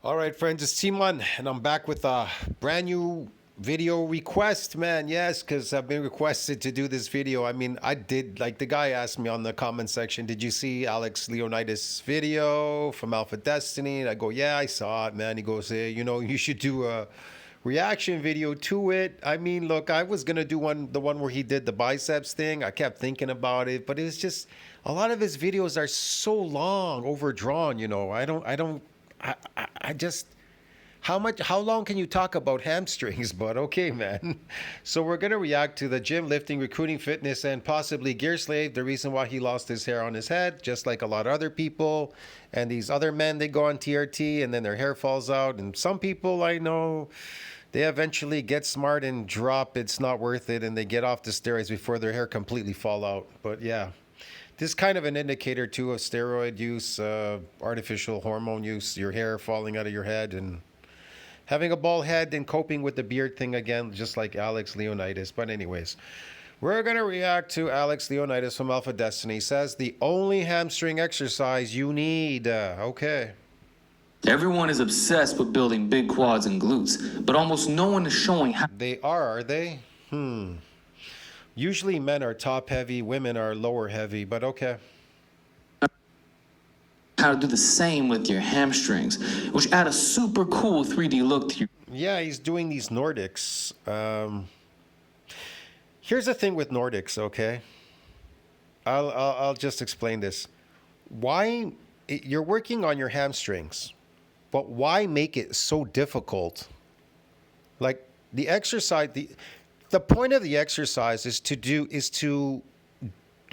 All right, friends, it's Timon, and I'm back with a brand new video request, man. Yes, because I've been requested to do this video. I mean, I did, like, the guy asked me on the comment section, did you see Alex Leonidas' video from Alpha Destiny? And I go, yeah, I saw it, man. He goes, hey, you should do a reaction video to it. I mean, look, I was gonna do the one where he did the biceps thing. I kept thinking about it, but it was just a lot of his videos are so long, overdrawn. I just how long can you talk about hamstrings? But okay, man. So we're gonna react to the gym, lifting, recruiting, fitness, and possibly gear slave. The reason why he lost his hair on his head, just like a lot of other people, and these other men, they go on TRT and then their hair falls out. And some people I know, they eventually get smart and drop it's not worth it, and they get off the steroids before their hair completely fall out. But yeah, this is kind of an indicator too of steroid use, artificial hormone use, your hair falling out of your head, and having a bald head and coping with the beard thing again, just like Alex Leonidas. But anyways, we're gonna react to Alex Leonidas from Alpha Destiny. Says the only hamstring exercise you need. Okay. Everyone is obsessed with building big quads and glutes, but almost no one is showing They are they? Usually men are top heavy, women are lower heavy, but okay. how to do the same with your hamstrings, which add a super cool 3D look to your. Yeah, he's doing these Nordics. Here's the thing with Nordics, okay? I'll just explain this. Why you're working on your hamstrings, but why make it so difficult? Like the exercise, the point of the exercise is to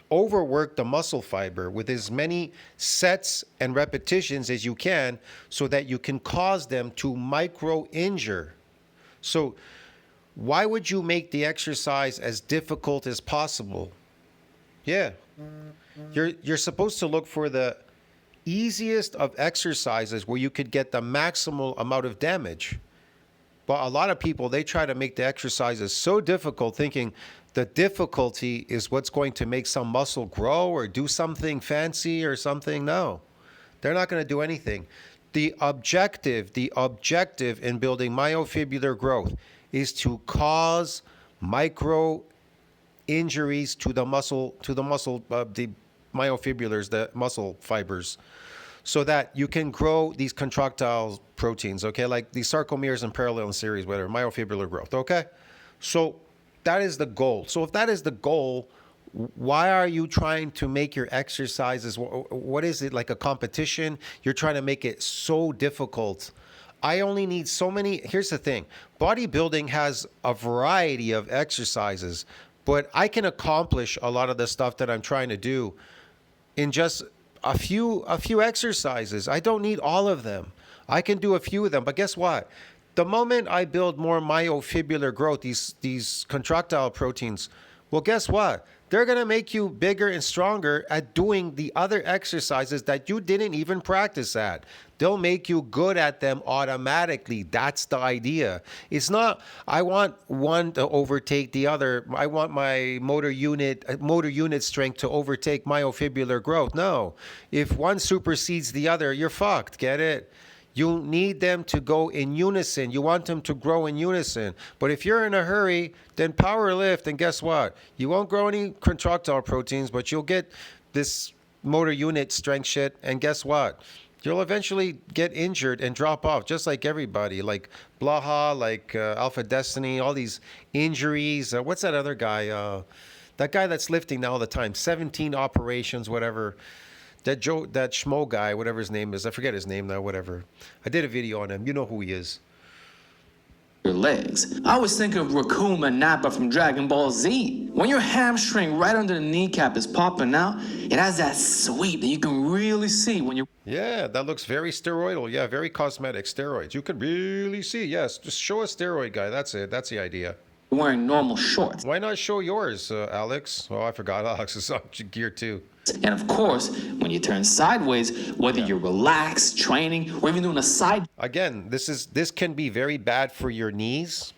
overwork the muscle fiber with as many sets and repetitions as you can so that you can cause them to micro injure. So why would you make the exercise as difficult as possible? Yeah. You're supposed to look for the easiest of exercises where you could get the maximal amount of damage. But a lot of people, they try to make the exercises so difficult, thinking the difficulty is what's going to make some muscle grow or do something fancy or something. No, they're not going to do anything. The objective in building myofibrillar growth is to cause micro injuries to the myofibrillars, the muscle fibers, so that you can grow these contractile proteins, okay, like these sarcomeres and parallel series, whatever, myofibrillar growth, okay? So that is the goal. So if that is the goal, why are you trying to make your exercises, what is it, like a competition? You're trying to make it so difficult. I only need so many. Here's the thing, bodybuilding has a variety of exercises, but I can accomplish a lot of the stuff that I'm trying to do in just a few exercises. I don't need all of them. I can do a few of them, but guess what? The moment I build more myofibrillar growth, these contractile proteins, well, guess what? They're going to make you bigger and stronger at doing the other exercises that you didn't even practice at. They'll make you good at them automatically. That's the idea. It's not, I want one to overtake the other. I want my motor unit strength to overtake myofibrillar growth. No. If one supersedes the other, you're fucked. Get it? You need them to go in unison. You want them to grow in unison. But if you're in a hurry, then power lift, and guess what? You won't grow any contractile proteins, but you'll get this motor unit strength shit. And guess what? You'll eventually get injured and drop off, just like everybody, like Blaha, like Alpha Destiny, all these injuries. What's that other guy? That guy that's lifting now all the time, 17 operations, whatever. That Schmo guy, whatever his name is, I forget his name now, whatever. I did a video on him. You know who he is. Your legs. I always think of Rakuma Nappa from Dragon Ball Z. When your hamstring right under the kneecap is popping out, it has that sweep that you can really see when you're. Yeah, that looks very steroidal. Yeah, very cosmetic steroids. You can really see. Yes, just show a steroid guy. That's it. That's the idea. Wearing normal shorts. Why not show yours, Alex? Oh, I forgot. Alex is on gear too. And of course, when you turn sideways, whether you're relaxed, training, or even doing a side. Again, this can be very bad for your knees.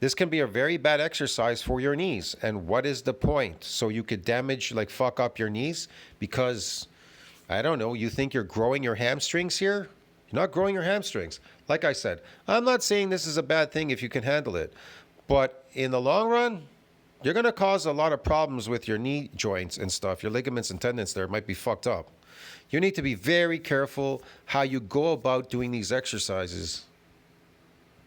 This can be a very bad exercise for your knees. And what is the point? So you could damage, like fuck up your knees because, I don't know, you think you're growing your hamstrings here? You're not growing your hamstrings. Like I said, I'm not saying this is a bad thing if you can handle it, but in the long run, you're going to cause a lot of problems with your knee joints and stuff. Your ligaments and tendons there might be fucked up. You need to be very careful how you go about doing these exercises.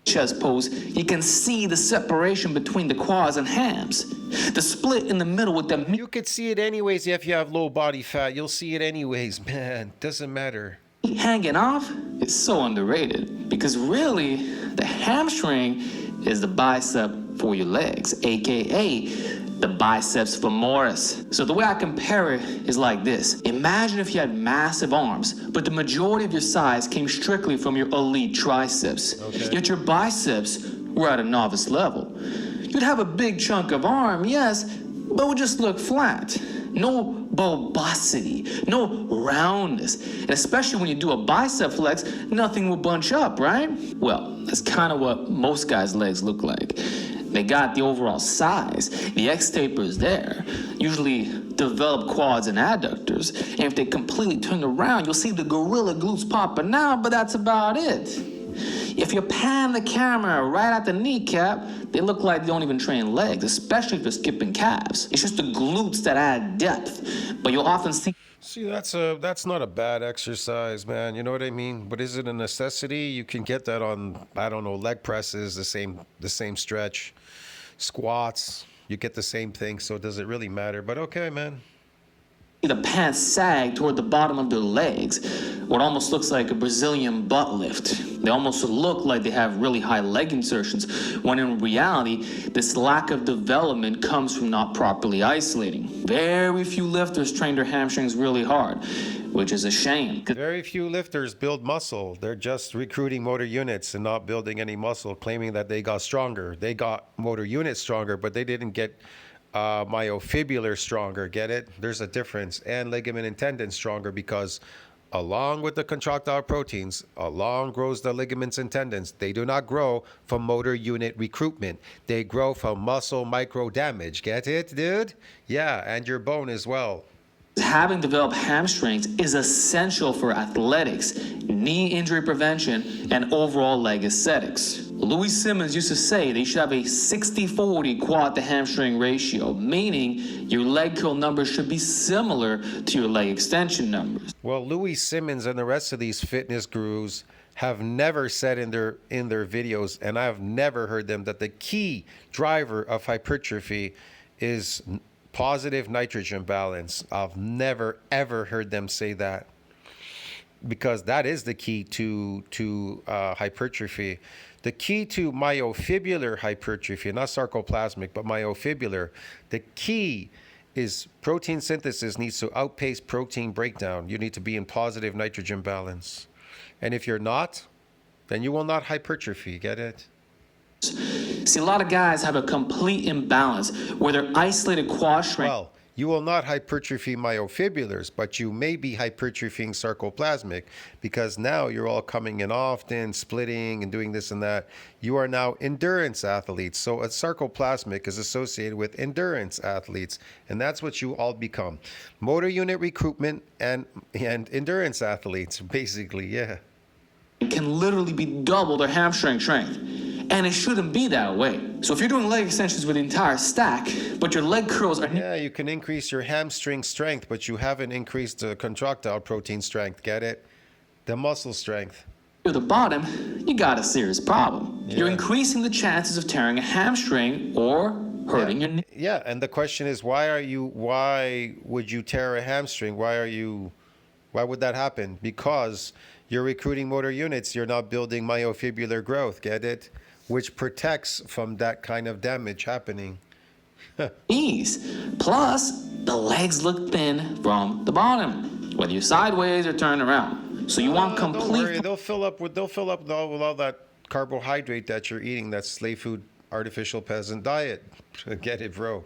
Chest pose, you can see the separation between the quads and hams. The split in the middle with the You could see it anyways if you have low body fat. You'll see it anyways, man. Doesn't matter. meat hanging off is so underrated because really the hamstring is the bicep for your legs, aka the biceps femoris. So the way I compare it is like this. Imagine if you had massive arms, but the majority of your size came strictly from your elite triceps. Okay. Yet your biceps were at a novice level. You'd have a big chunk of arm, yes, but it would just look flat. No bulbosity, no roundness. And especially when you do a bicep flex, nothing will bunch up, right? Well, that's kind of what most guys' legs look like. They got the overall size. The X-taper is there. Usually develop quads and adductors. And if they completely turn around, you'll see the gorilla glutes popping out, but that's about it. If you pan the camera right at the kneecap, they look like they don't even train legs, especially if you're skipping calves. It's just the glutes that add depth. But you'll often see See, that's not a bad exercise, man. You know what I mean? But is it a necessity? You can get that on, I don't know, leg presses, the same stretch, squats. You get the same thing. So does it really matter? But okay, man. the pants sag toward the bottom of their legs, what almost looks like a Brazilian butt lift. They almost look like they have really high leg insertions, when in reality, this lack of development comes from not properly isolating. Very few lifters train their hamstrings really hard, which is a shame. Very few lifters build muscle. They're just recruiting motor units and not building any muscle, claiming that they got stronger. They got motor units stronger, but they didn't get myofibular stronger. Get it? There's a difference. And ligament and tendon stronger, because along with the contractile proteins, along grows the ligaments and tendons. They do not grow from motor unit recruitment. They grow from muscle micro damage. Get it, dude? Yeah, and your bone as well. Having developed hamstrings is essential for athletics, knee injury prevention, and overall leg aesthetics. Louis Simmons used to say that you should have a 60-40 quad to hamstring ratio, meaning your leg curl numbers should be similar to your leg extension numbers. Well, Louis Simmons and the rest of these fitness gurus have never said in their videos, and I've never heard them, that the key driver of hypertrophy is positive nitrogen balance. I've never ever heard them say that, because that is the key to hypertrophy. The key to myofibular hypertrophy, not sarcoplasmic, but myofibular, the key is protein synthesis needs to outpace protein breakdown. You need to be in positive nitrogen balance. And if you're not, then you will not hypertrophy. Get it? See, a lot of guys have a complete imbalance where their isolated quad strength. Well, you will not hypertrophy myofibulars, but you may be hypertrophying sarcoplasmic, because now you're all coming in often, splitting and doing this and that. You are now endurance athletes. So a sarcoplasmic is associated with endurance athletes, and that's what you all become. Motor unit recruitment and endurance athletes, basically, yeah. Can literally be double their hamstring strength. And it shouldn't be that way. So if you're doing leg extensions with the entire stack, but your leg curls are... Yeah, you can increase your hamstring strength, but you haven't increased the contractile protein strength. Get it? The muscle strength. Near the bottom, you got a serious problem. Yeah. You're increasing the chances of tearing a hamstring or hurting your knee. Yeah, and the question is, why would you tear a hamstring? Why would that happen? Because you're recruiting motor units. You're not building myofibular growth. Get it? Which protects from that kind of damage happening. Knees. Plus, the legs look thin from the bottom, whether you're sideways or turned around. So you want complete... Don't worry, they'll fill up with all that carbohydrate that you're eating. That's slave food, artificial peasant diet. Get it, bro?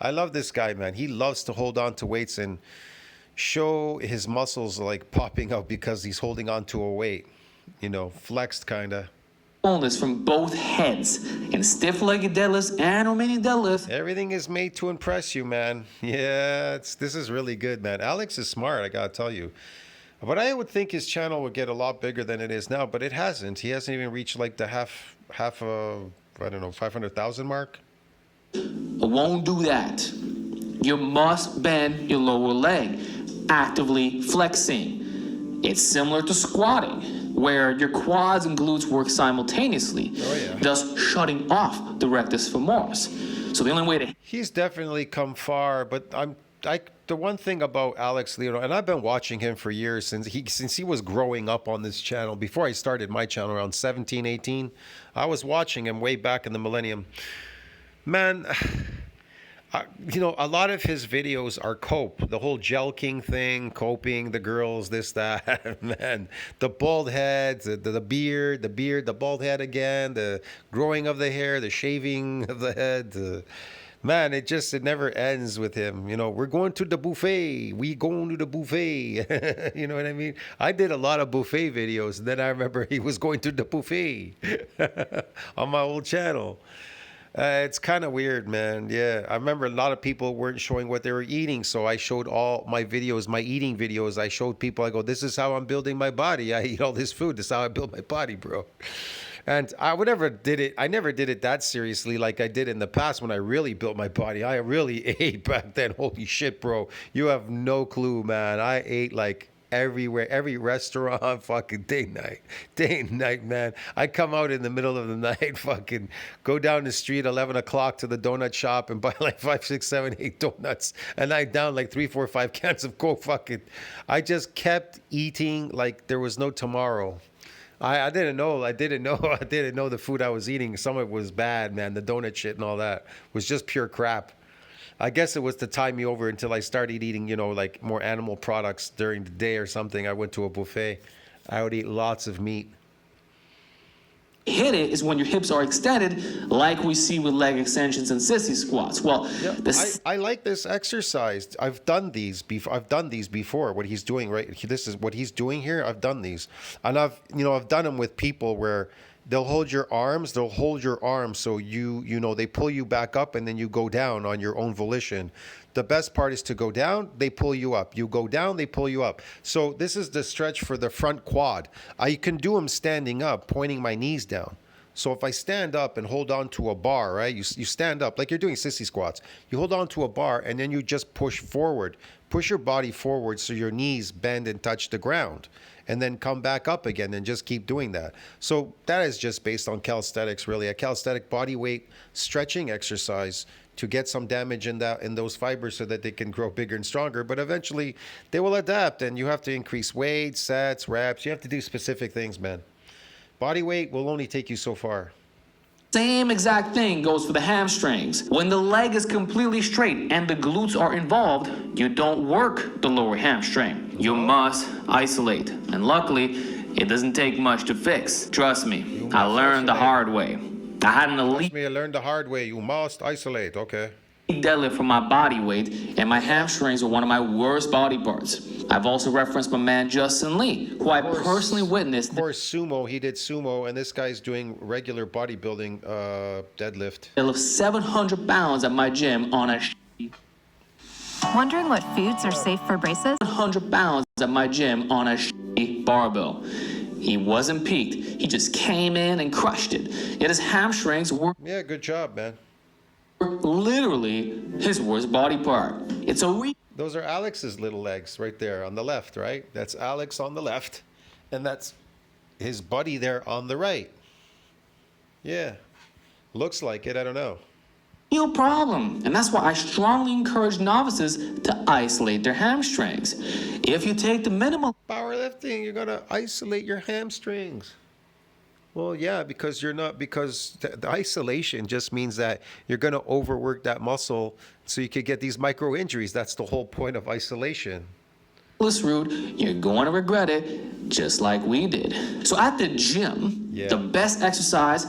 I love this guy, man. He loves to hold on to weights and show his muscles like popping out because he's holding on to a weight. You know, flexed kind of. Fullness from both heads in stiff-legged deadlifts and Romanian deadlifts. Everything is made to impress you, man. Yeah, this is really good, man. Alex is smart, I gotta tell you. But I would think his channel would get a lot bigger than it is now, but it hasn't. He hasn't even reached like the half I don't know, 500,000 mark. I won't do that. You must bend your lower leg, actively flexing. It's similar to squatting, where your quads and glutes work simultaneously, thus shutting off the rectus femoris. So the only way to... He's definitely come far, but the one thing about Alex Leonardo, and I've been watching him for years since he was growing up on this channel. Before I started my channel around 17, 18, I was watching him way back in the millennium. Man, a lot of his videos are cope. The whole Gel King thing, coping, the girls, this, that, man. The bald head, the beard, the bald head again, the growing of the hair, the shaving of the head. Man, it never ends with him. We're going to the buffet. We going to the buffet. You know what I mean? I did a lot of buffet videos. And then I remember he was going to the buffet on my old channel. It's kind of weird, man. Yeah, I remember a lot of people weren't showing what they were eating, so I showed all my videos, my eating videos. I showed people, I go, this is how I'm building my body. I eat all this food. This is how I build my body, bro. And I never did it that seriously like I did in the past when I really built my body. I really ate back then. Holy shit, bro. You have no clue, man. I ate like everywhere, every restaurant, fucking day and night, man. I come out in the middle of the night, fucking go down the street 11 o'clock to the donut shop and buy like 5, 6, 7, 8 donuts, and I down like 3, 4, 5 cans of Coke. Fucking, I just kept eating like there was no tomorrow. I didn't know the food I was eating. Some of it was bad, man. The donut shit and all that was just pure crap. I guess it was to tie me over until I started eating, like more animal products during the day or something. I went to a buffet. I would eat lots of meat. Hit it is when your hips are extended, like we see with leg extensions and sissy squats. Well, yeah, I like this exercise. I've done these before. What he's doing, right? This is what he's doing here. I've done these, and I've done them with people where they'll hold your arms. So they pull you back up, and then you go down on your own volition. The best part is to go down, they pull you up. You go down, they pull you up. So this is the stretch for the front quad. I can do them standing up, pointing my knees down. So if I stand up and hold on to a bar, right? You stand up like you're doing sissy squats. You hold on to a bar and then you just push forward. Push your body forward so your knees bend and touch the ground. And then come back up again and just keep doing that. So that is just based on calisthenics, really. A calisthenic body weight stretching exercise to get some damage in those fibers so that they can grow bigger and stronger. But eventually they will adapt, and you have to increase weight, sets, reps. You have to do specific things, man. Body weight will only take you so far. Same exact thing goes for the hamstrings. When the leg is completely straight and the glutes are involved, you don't work the lower hamstring. You must isolate. And luckily, it doesn't take much to fix. Trust me, I learned the hard way. I had an elite I learned the hard way. You must isolate. Okay. deadlift for my body weight, and my hamstrings are one of my worst body parts. I've also referenced my man Justin Lee, who I personally witnessed. Of course, sumo. He did sumo, and this guy's doing regular bodybuilding deadlift. I lift 700 pounds at my gym on a Wondering what foods are safe for braces? 100 pounds at my gym on a barbell. He wasn't peaked. He just came in and crushed it. Yet his hamstrings were good job, man. literally his worst body part. It's a Those are Alex's little legs right there on the left, right? That's Alex on the left, and that's his buddy there on the right. Yeah, looks like it. I don't know. real problem, and that's why I strongly encourage novices to isolate their hamstrings. If you take the minimal Powerlifting, you're gonna isolate your hamstrings. Well, yeah, because the isolation just means that you're gonna overwork that muscle, so you could get these micro injuries. That's the whole point of isolation. route, you're going to regret it, just like we did. So at the gym, the best exercise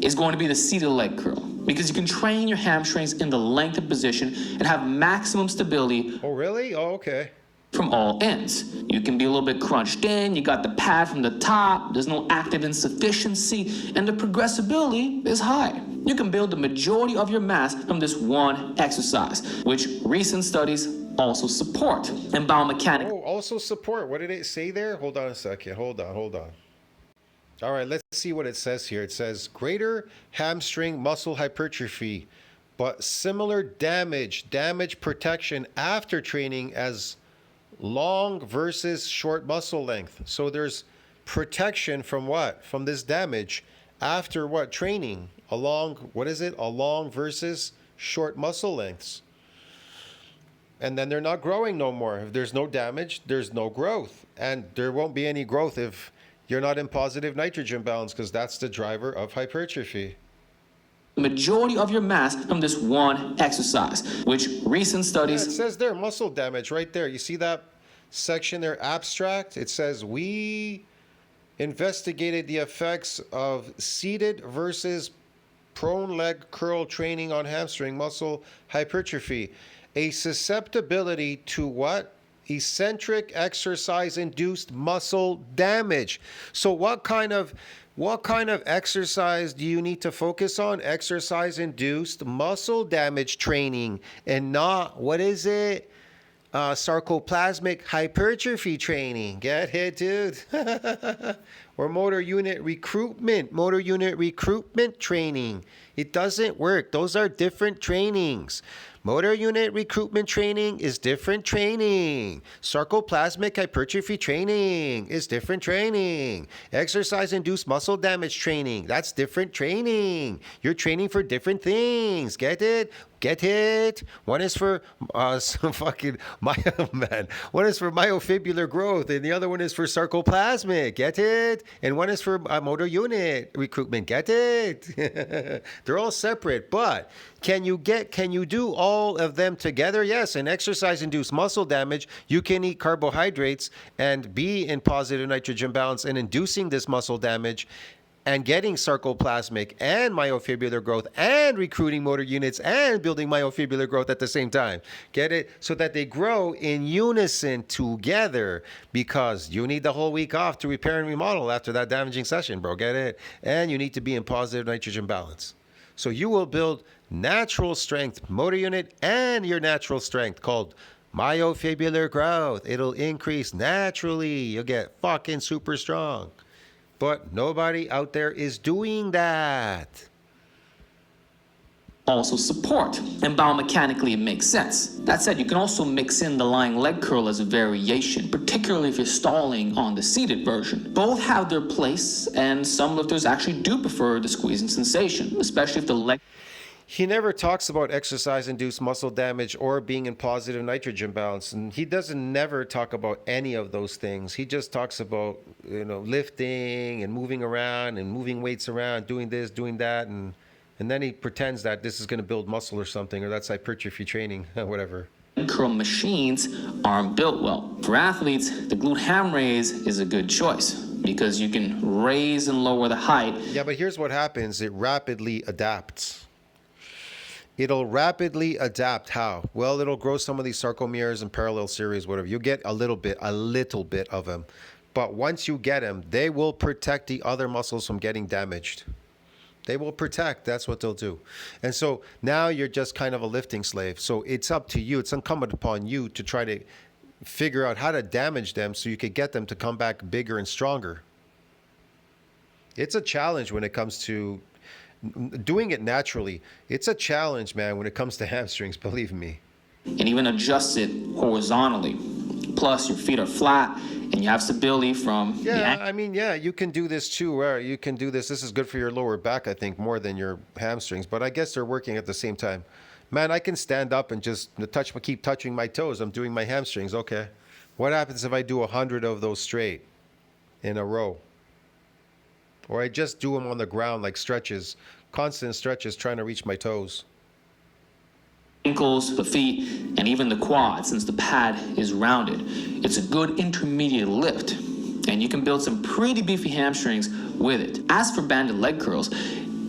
is going to be the seated leg curl, because you can train your hamstrings in the lengthened position and have maximum stability. Oh, really? Oh, okay. From all ends. You can be a little bit crunched in, you got the pad from the top, there's no active insufficiency, and the progressibility is high. You can build the majority of your mass from this one exercise, which recent studies also support and biomechanics. Oh, also support. What did it say there? Hold on a second. Hold on. All right, let's see what it says here. It says greater hamstring muscle hypertrophy, but similar damage protection after training as long versus short muscle length. So there's protection from what? From this damage after what? Training. Along, what is it? Along versus short muscle lengths. And then they're not growing no more. If there's no damage, there's no growth. And there won't be any growth if you're not in positive nitrogen balance, because that's the driver of hypertrophy. The majority of your mass from this one exercise, which recent Yeah, studies it says there, muscle damage right there. You see that section there, abstract? It says, we investigated the effects of seated versus prone leg curl training on hamstring muscle hypertrophy. A susceptibility to what? Eccentric exercise induced muscle damage. So what kind of exercise do you need to focus on? Exercise induced muscle damage training, and not, what is it? Sarcoplasmic hypertrophy training. Get it, dude? Or motor unit recruitment training. It doesn't work. Those are different trainings. Motor unit recruitment training is different training. Sarcoplasmic hypertrophy training is different training. Exercise-induced muscle damage training, that's different training. You're training for different things. Get it? Get it? One is for One is for myofibrillar growth, and the other one is for sarcoplasmic. Get it? And one is for motor unit recruitment. Get it? They're all separate, but can you do all of them together? Yes. And exercise-induced muscle damage, you can eat carbohydrates and be in positive nitrogen balance and inducing this muscle damage and getting sarcoplasmic and myofibrillar growth and recruiting motor units and building myofibrillar growth at the same time. Get it? So that they grow in unison together, because you need the whole week off to repair and remodel after that damaging session, bro. Get it? And you need to be in positive nitrogen balance. So you will build natural strength, motor unit, and your natural strength called myofibrillar growth. It'll increase naturally. You'll get fucking super strong. But nobody out there is doing that. also support, and biomechanically it makes sense. That said, you can also mix in the lying leg curl as a variation, particularly if you're stalling on the seated version. Both have their place, and some lifters actually do prefer the squeezing sensation, especially if the leg... He never talks about exercise-induced muscle damage or being in positive nitrogen balance, and he doesn't never talk about any of those things. He just talks about, lifting and moving around and moving weights around, doing this, doing that, and then he pretends that this is going to build muscle or something, or that's hypertrophy training, whatever. Curl machines aren't built well. For athletes, the glute ham raise is a good choice because you can raise and lower the height. Yeah, but here's what happens. It rapidly adapts. It'll rapidly adapt. How? Well, it'll grow some of these sarcomeres and parallel series, whatever. You get a little bit of them. But once you get them, they will protect the other muscles from getting damaged. They will protect. That's what they'll do. And so now you're just kind of a lifting slave. So it's up to you. It's incumbent upon you to try to figure out how to damage them so you could get them to come back bigger and stronger. It's a challenge when it comes to doing it naturally. It's a challenge, man, when it comes to hamstrings, believe me. And even adjust it horizontally. Plus, your feet are flat and you have stability from... you can do this too. You can do this. This is good for your lower back, I think, more than your hamstrings. But I guess they're working at the same time. Man, I can stand up and just keep touching my toes. I'm doing my hamstrings. Okay. What happens if I do 100 of those straight in a row? Or I just do them on the ground like stretches, constant stretches trying to reach my toes. Ankles, the feet, and even the quad, since the pad is rounded. It's a good intermediate lift, and you can build some pretty beefy hamstrings with it. As for banded leg curls,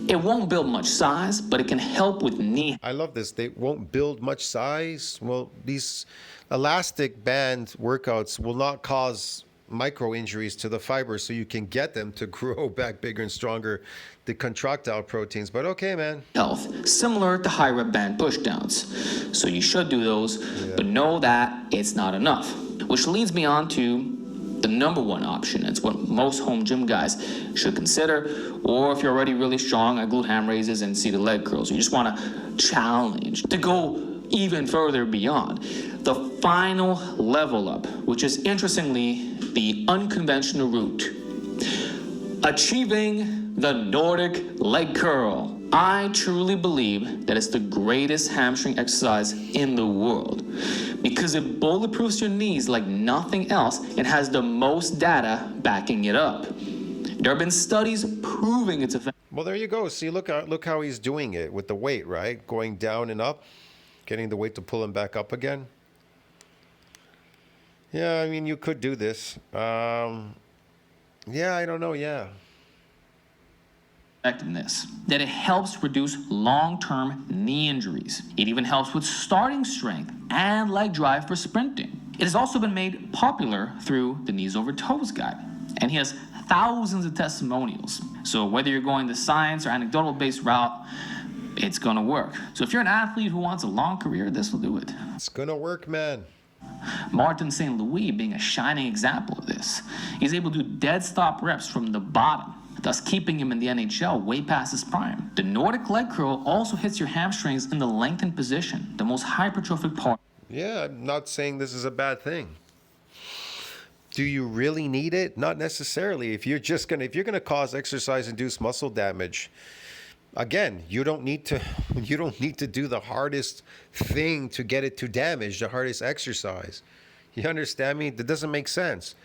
it won't build much size, but it can help with knee. I love this. They won't build much size. Well, these elastic band workouts will not cause micro injuries to the fibers so you can get them to grow back bigger and stronger, the contractile proteins. But okay, man. Health, similar to high rep band pushdowns. So you should do those, but know that it's not enough. Which leads me on to the number one option. It's what most home gym guys should consider, or if you're already really strong at glute ham raises and seated leg curls, you just want to challenge to go even further beyond the final level up, which is interestingly the unconventional route, achieving the Nordic leg curl. I truly believe that it's the greatest hamstring exercise in the world because it bulletproofs your knees like nothing else and has the most data backing it up. There have been studies proving its effect. Well, there you go. See, look how he's doing it with the weight, right? Going down and up, getting the weight to pull him back up again. Yeah, I mean, you could do this. Yeah, I don't know. Yeah. Effectiveness, that it helps reduce long-term knee injuries. It even helps with starting strength and leg drive for sprinting. It has also been made popular through the Knees Over Toes guide, and he has thousands of testimonials. So whether you're going the science or anecdotal-based route, it's gonna work. So if you're an athlete who wants a long career, this will do it. It's gonna work, man. Martin St. Louis being a shining example of this. He's able to do dead stop reps from the bottom, thus keeping him in the NHL way past his prime. The Nordic leg curl also hits your hamstrings in the lengthened position, the most hypertrophic part. Yeah, I'm not saying this is a bad thing. Do you really need it? Not necessarily. If you're gonna cause exercise-induced muscle damage, again, you don't need to do the hardest thing to get it to damage, the hardest exercise. You understand me? That doesn't make sense.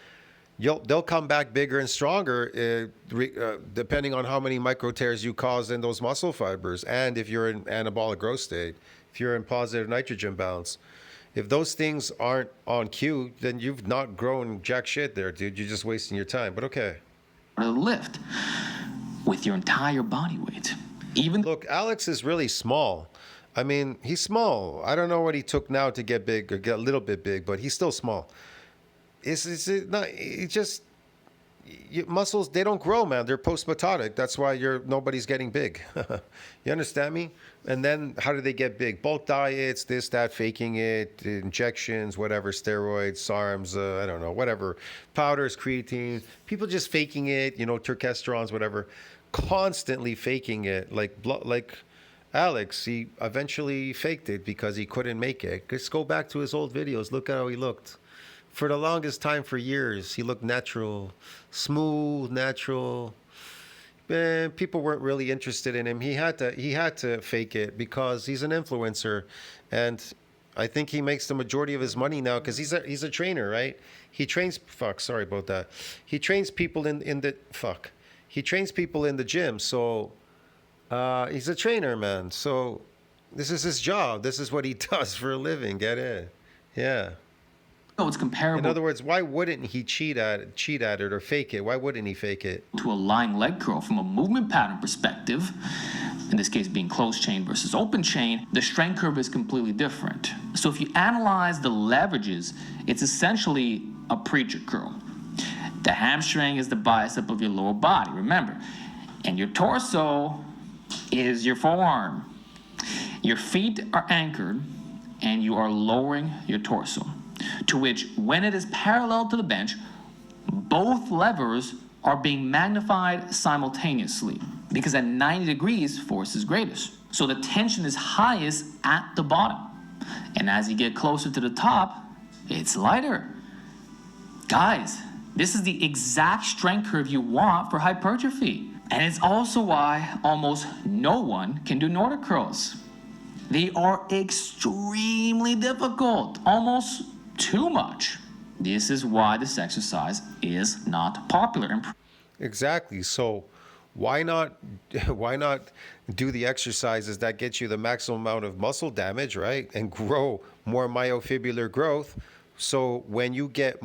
They'll come back bigger and stronger depending on how many micro tears you cause in those muscle fibers, and if you're in anabolic growth state, if you're in positive nitrogen balance. If those things aren't on cue, then you've not grown jack shit there, dude. You're just wasting your time. But okay. Lift with your entire body weight. Look, Alex is really small. I mean, he's small. I don't know what he took now to get big or get a little bit big, but he's still small. Is it not? It just muscles, they don't grow, man. They're post-mitotic. That's why nobody's getting big. You understand me? And then how do they get big? Bulk diets, this, that, faking it, injections, whatever, steroids, SARMs, I don't know, whatever, powders, creatine. People just faking it, turkesterons, whatever, constantly faking it. Like Alex, he eventually faked it because he couldn't make it. Just go back to his old videos. Look at how he looked. For the longest time, for years, he looked natural, smooth, natural. People weren't really interested in him. He had to fake it because he's an influencer, and I think he makes the majority of his money now because he's a trainer, right? He trains. Sorry about that. He trains people He trains people in the gym. So he's a trainer, man. So this is his job. This is what he does for a living. Get it? Yeah. No, it's comparable. In other words, why wouldn't he cheat at it or fake it? Why wouldn't he fake it? To a lying leg curl from a movement pattern perspective, in this case being closed chain versus open chain, the strength curve is completely different. So if you analyze the leverages, it's essentially a preacher curl. The hamstring is the bicep of your lower body, remember, and your torso is your forearm. Your feet are anchored and you are lowering your torso, to which, when it is parallel to the bench, both levers are being magnified simultaneously, because at 90 degrees, force is greatest. So the tension is highest at the bottom. And as you get closer to the top, it's lighter. Guys, this is the exact strength curve you want for hypertrophy. And it's also why almost no one can do Nordic curls. They are extremely difficult, almost too much. This is why this exercise is not popular. Exactly. So why not do the exercises that get you the maximum amount of muscle damage, right? And grow more myofibrillar growth. So when you get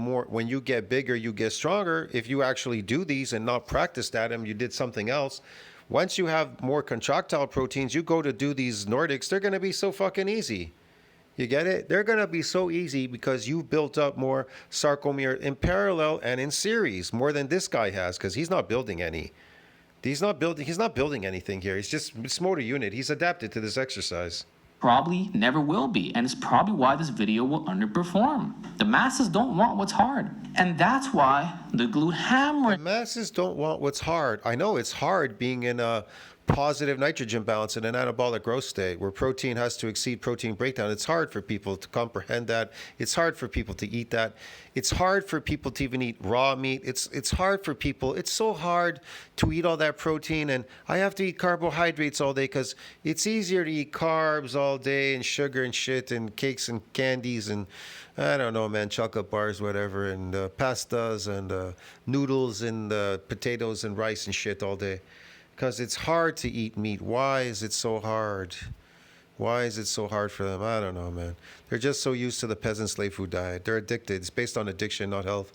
bigger, you get stronger. If you actually do these and not practice that and you did something else, once you have more contractile proteins, you go to do these Nordics, they're going to be so fucking easy. You get it? They're going to be so easy because you've built up more sarcomere in parallel and in series, more than this guy has, because he's not building any. He's not building anything here. It's motor unit. He's adapted to this exercise. Probably never will be, and it's probably why this video will underperform. The masses don't want what's hard, and that's why the glute hammer. The masses don't want what's hard. I know it's hard being in a positive nitrogen balance in an anabolic growth state where protein has to exceed protein breakdown. It's hard for people to comprehend that. It's hard for people to eat that. It's hard for people to even eat raw meat. It's hard for people. It's so hard to eat all that protein, and I have to eat carbohydrates all day because it's easier to eat carbs all day and sugar and shit and cakes and candies and I don't know, man, chocolate bars, whatever, and pastas and noodles and potatoes and rice and shit all day. Because it's hard to eat meat. Why is it so hard? Why is it so hard for them? I don't know, man. They're just so used to the peasant slave food diet. They're addicted. It's based on addiction, not health.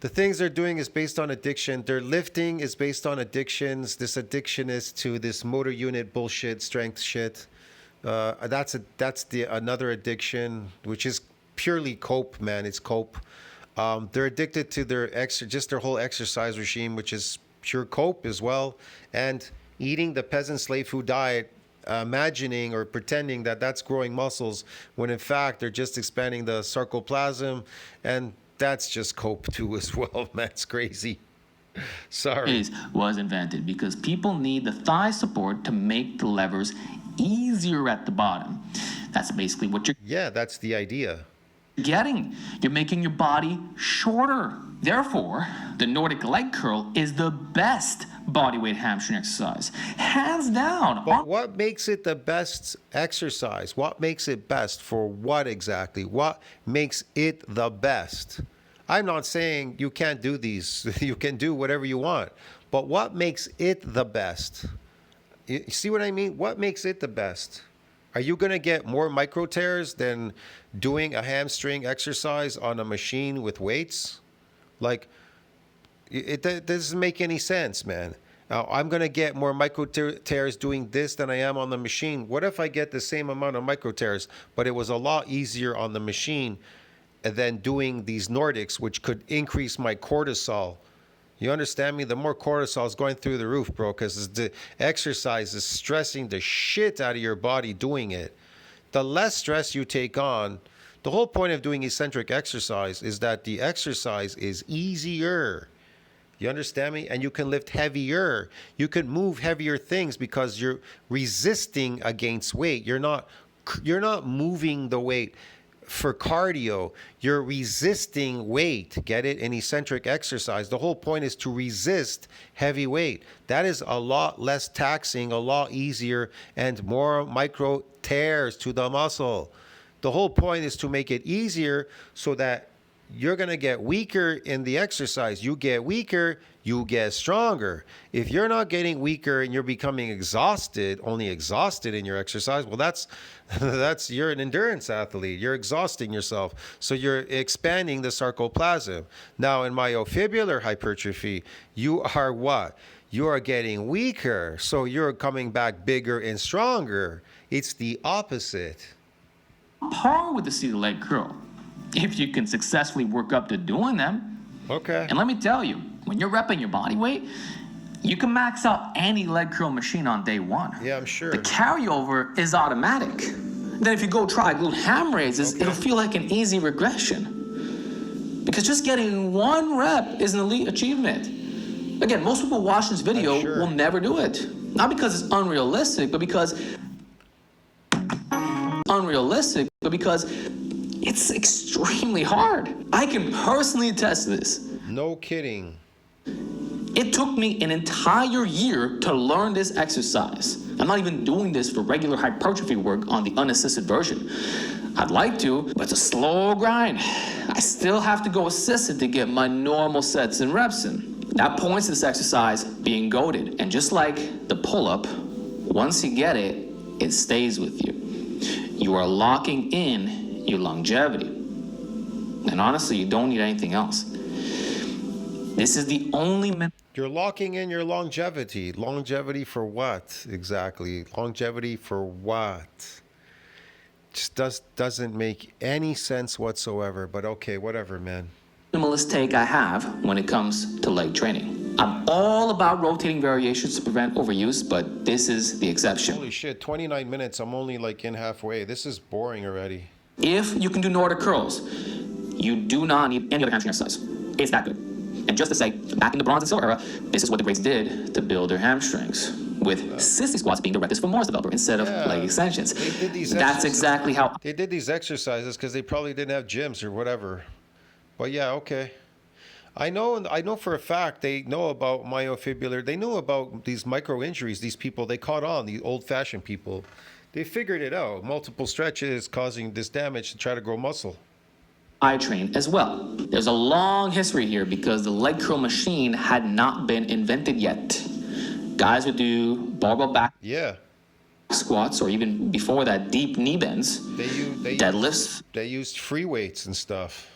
The things they're doing is based on addiction. Their lifting is based on addictions. This addiction is to this motor unit bullshit, strength shit. That's another addiction, which is purely cope, man. It's cope. They're addicted to their whole exercise regime, which is pure cope as well, and eating the peasant slave food diet, imagining or pretending that that's growing muscles when in fact they're just expanding the sarcoplasm, and that's just cope too as well, man. It's crazy. Sorry. Was invented because people need the thigh support to make the levers easier at the bottom. That's basically what you're that's the idea. getting. You're making your body shorter. Therefore, the Nordic leg curl is the best bodyweight hamstring exercise, hands down. But what makes it the best exercise? What makes it best for what exactly? What makes it the best? I'm not saying you can't do these. You can do whatever you want. But what makes it the best? You see what I mean? What makes it the best? Are you going to get more micro tears than doing a hamstring exercise on a machine with weights? Like, it doesn't make any sense, man. Now, I'm going to get more micro tears doing this than I am on the machine. What if I get the same amount of micro tears, but it was a lot easier on the machine than doing these Nordics, which could increase my cortisol? You understand me? The more cortisol is going through the roof, bro, because the exercise is stressing the shit out of your body doing it. The less stress you take on, the whole point of doing eccentric exercise is that the exercise is easier. You understand me? And you can lift heavier. You can move heavier things because you're resisting against weight. You're not moving the weight for cardio. You're resisting weight. Get it? In eccentric exercise, the whole point is to resist heavy weight. That is a lot less taxing, a lot easier, and more micro tears to the muscle. The whole point is to make it easier so that you're going to get weaker in the exercise. You get weaker, you get stronger. If you're not getting weaker and you're becoming exhausted, only exhausted in your exercise, well, that's you're an endurance athlete. You're exhausting yourself. So you're expanding the sarcoplasm. Now, in myofibrillar hypertrophy, you are what? You are getting weaker. So you're coming back bigger and stronger. It's the opposite. Par with the seated leg curl, if you can successfully work up to doing them. Okay. And let me tell you, when you're repping your body weight, you can max out any leg curl machine on day one. Yeah, I'm sure. The carryover is automatic. Then if you go try glute ham raises, it'll feel like an easy regression. Because just getting one rep is an elite achievement. Again, most people watch this video will never do it. Not because it's unrealistic, but because it's extremely hard. I can personally attest to this. No kidding. It took me an entire year to learn this exercise. I'm not even doing this for regular hypertrophy work on the unassisted version. I'd like to, but it's a slow grind. I still have to go assisted to get my normal sets and reps in. That points to this exercise being goated. And just like the pull-up, once you get it, it stays with you. You are locking in your longevity. And honestly, you don't need anything else. This is the only You're locking in your longevity. Longevity for what exactly? Longevity for what? Just doesn't make any sense whatsoever. But okay, whatever, man. Minimalist take I have when it comes to leg training. I'm all about rotating variations to prevent overuse, but this is the exception. Holy shit, 29 minutes. I'm only like in halfway. This is boring already. If you can do Nordic curls, you do not need any other hamstring exercise. It's that good. And just to say, back in the bronze and silver era, this is what the greats did to build their hamstrings, with sissy squats being directed for Morris developer instead of leg extensions. That's exactly how They did these exercises because they probably didn't have gyms or whatever. But yeah, okay. I know for a fact they know about myofibrillar. They knew about these micro injuries. These people, they caught on, the old-fashioned people. They figured it out. Multiple stretches causing this damage to try to grow muscle. I train as well. There's a long history here because the leg curl machine had not been invented yet. Guys would do barbell back Yeah. squats, or even before that, deep knee bends, deadlifts, They used free weights and stuff.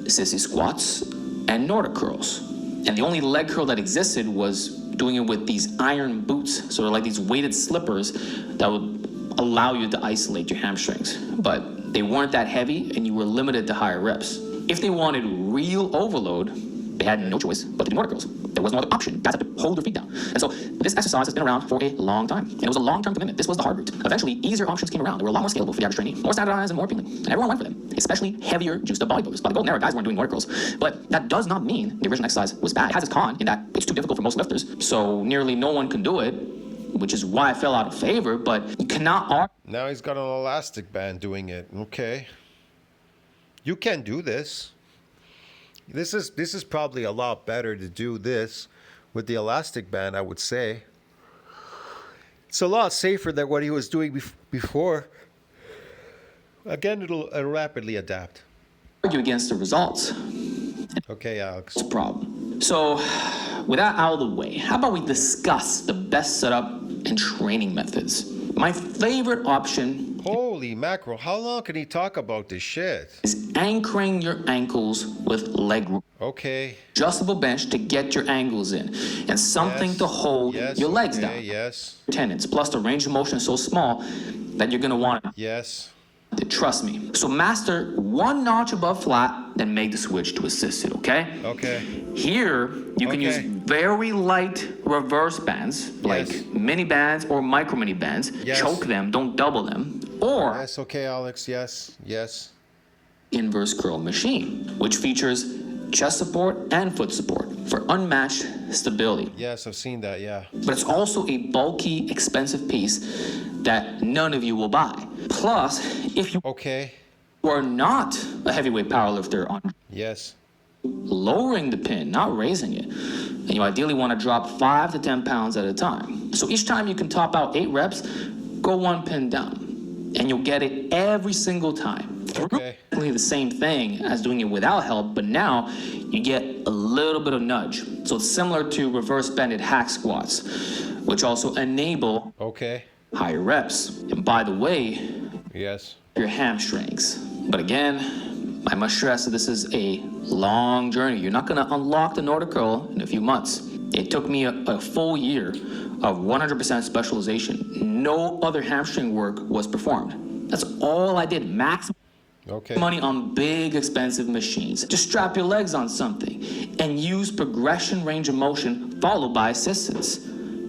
sissy squats, and Nordic curls. And the only leg curl that existed was doing it with these iron boots, sort of like these weighted slippers that would allow you to isolate your hamstrings. But they weren't that heavy, and you were limited to higher reps. If they wanted real overload, they had no choice but to do Nordic curls. There was no other option. Guys had to hold their feet down. And so this exercise has been around for a long time. And it was a long-term commitment. This was the hard route. Eventually, easier options came around. They were a lot more scalable for the average trainee, more standardized and more appealing. And everyone went for them, especially heavier, juiced-up bodybuilders. By the golden era, guys weren't doing Nordic curls. But that does not mean the original exercise was bad. It has its con in that it's too difficult for most lifters. So nearly no one can do it, which is why it fell out of favor. But you cannot argue. Now he's got an elastic band doing it. Okay. You can do this. This is probably a lot better to do this with the elastic band, I would say. It's a lot safer than what he was doing before. Again, it'll rapidly adapt. Argue against the results. Okay, Alex. It's a problem. So, with that out of the way, how about we discuss the best setup and training methods? My favorite option Holy mackerel, how long can he talk about this shit? is anchoring your ankles with leg room. Okay. Adjustable bench to get your angles in, and something Yes. to hold Yes, your legs okay, down. Yes. Tendons, plus the range of motion is so small that you're gonna want Yes. to trust me. So master one notch above flat, then make the switch to assisted, okay? Okay. Here, you can use Okay. very light reverse bands, like Yes. mini bands or micro mini bands. Yes. Choke them, don't double them. Or Yes, okay, Alex. Yes. Yes. inverse curl machine, which features chest support and foot support for unmatched stability. Yes, I've seen that, yeah. But it's also a bulky, expensive piece that none of you will buy. Plus, if you Okay. are not a heavyweight powerlifter on Yes. lowering the pin, not raising it, and you ideally want to drop 5 to 10 pounds at a time. So each time you can top out 8 reps, go 1 pin down, and you'll get it every single time. Okay. Exactly the same thing as doing it without help, but now you get a little bit of nudge. So it's similar to reverse bended hack squats, which also enable Okay. higher reps. And by the way, Yes. your hamstrings. But again, I must stress that this is a long journey. You're not going to unlock the Nordic curl in a few months. It took me a full year of 100% specialization. No other hamstring work was performed. That's all I did. Maximum Okay. money on big, expensive machines. Just strap your legs on something and use progression range of motion followed by assistance.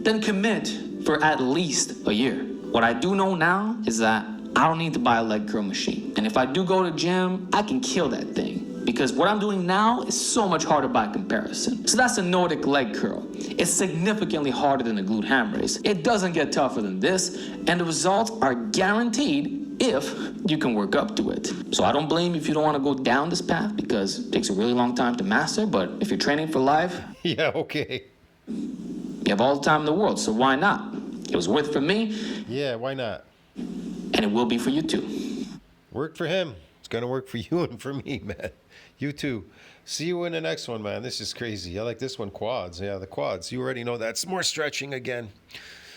Then commit for at least a year. What I do know now is that I don't need to buy a leg curl machine. And if I do go to gym, I can kill that thing. Because what I'm doing now is so much harder by comparison. So that's a Nordic leg curl. It's significantly harder than a glute ham raise. It doesn't get tougher than this, and the results are guaranteed if you can work up to it. So I don't blame you if you don't want to go down this path because it takes a really long time to master, but if you're training for life, Yeah, okay. you have all the time in the world, so why not? It was worth it for me, Yeah, why not? and it will be for you too. Worked for him. It's going to work for you and for me, man. You too. See you in the next one, man. This is crazy. I like this one, quads. Yeah, the quads. You already know that's more stretching again.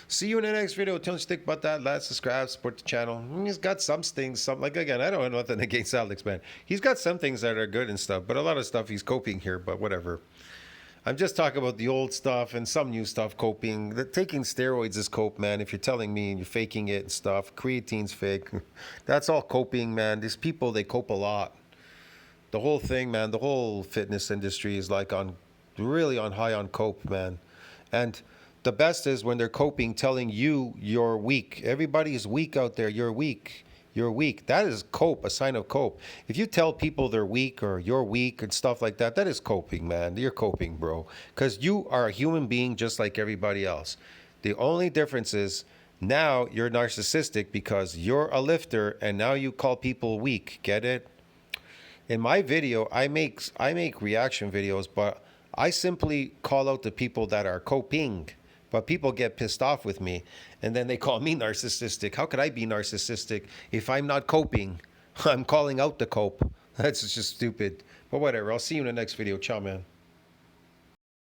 See you in the next video. Don't think about that. Like, subscribe, support the channel. He's got some things, like, again, I don't have nothing against Alex, man. He's got some things that are good and stuff, but a lot of stuff he's coping here, but whatever. I'm just talking about the old stuff and some new stuff, coping. Taking steroids is cope, man. If you're telling me and you're faking it and stuff, creatine's fake. That's all coping, man. These people, they cope a lot. The whole thing, man, the whole fitness industry is like really on high on cope, man. And the best is when they're coping, telling you you're weak. Everybody is weak out there. You're weak. You're weak. That is cope, a sign of cope. If you tell people they're weak or you're weak and stuff like that, that is coping, man. You're coping, bro. Because you are a human being just like everybody else. The only difference is now you're narcissistic because you're a lifter and now you call people weak. Get it? In my video, I make reaction videos, but I simply call out the people that are coping. But people get pissed off with me, and then they call me narcissistic. How could I be narcissistic if I'm not coping? I'm calling out the cope. That's just stupid. But whatever. I'll see you in the next video. Ciao, man.